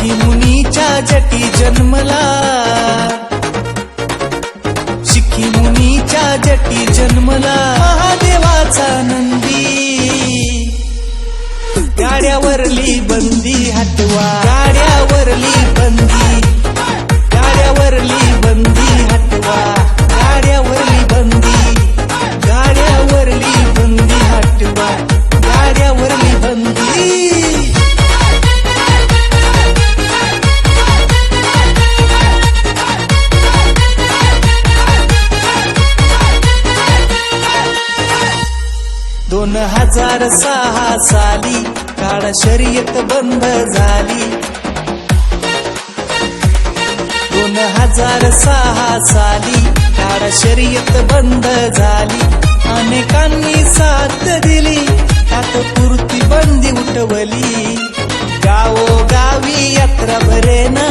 शिखी मुनीच्या जटी जन्मला, शिखी मुनीच्या जटी जन्मला महादेवाचा नंदी, गाड्यावरली बंदी हटवा, गाड्यावरली बंदी, गाड्यावरली बंदी हटवा, गाड्यावरली बंदी, गाड्यावरली बंदी हटवा, गाड्यावरली बंदी। दोन 2006 साली काळा शर्यत बंद झाली, 2006 साली काळा शर्यत बंद झाली, अनेकांनी साथ दिली त्यात पुरती बंदी उठवली, गावोगावी यात्रा भरेना,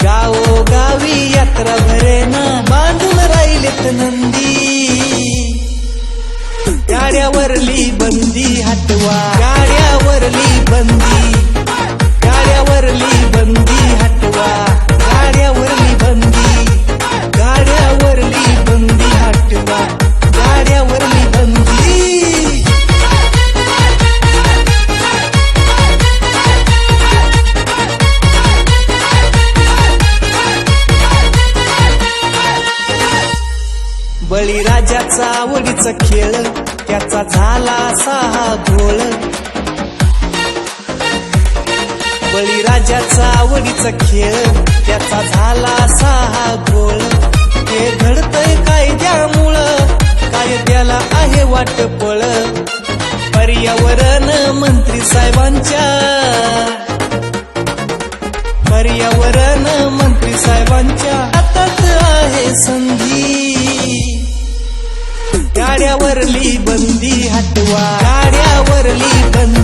गावोगावी यात्रा भरेना, बांधून राहिलेत नंदी, गाड्यावरली बंदी हटवा, गाड्यावरली बंदी, गाड्यावरली बंदी हटवा, गाड्यावरली बंदी, गाड्यावरली बंदी हटवा, गाड्यावरली बंदी। बळीराजाचा आवडीचा खेळ त्याचा झाला सहा घोळ, बळीराजाचा आवडीचा खेळ त्याचा झाला सहा घोळ, हे घडतंय कायद्यामुळं, कायद्याला आहे वाटपळ, पर्यावरण मंत्री साहेबांच्या, पर्यावरण मंत्री साहेबांच्या हातात आहे संधी, गाड्यावरली बंदी हटवा, गाड्यावरली बंदी।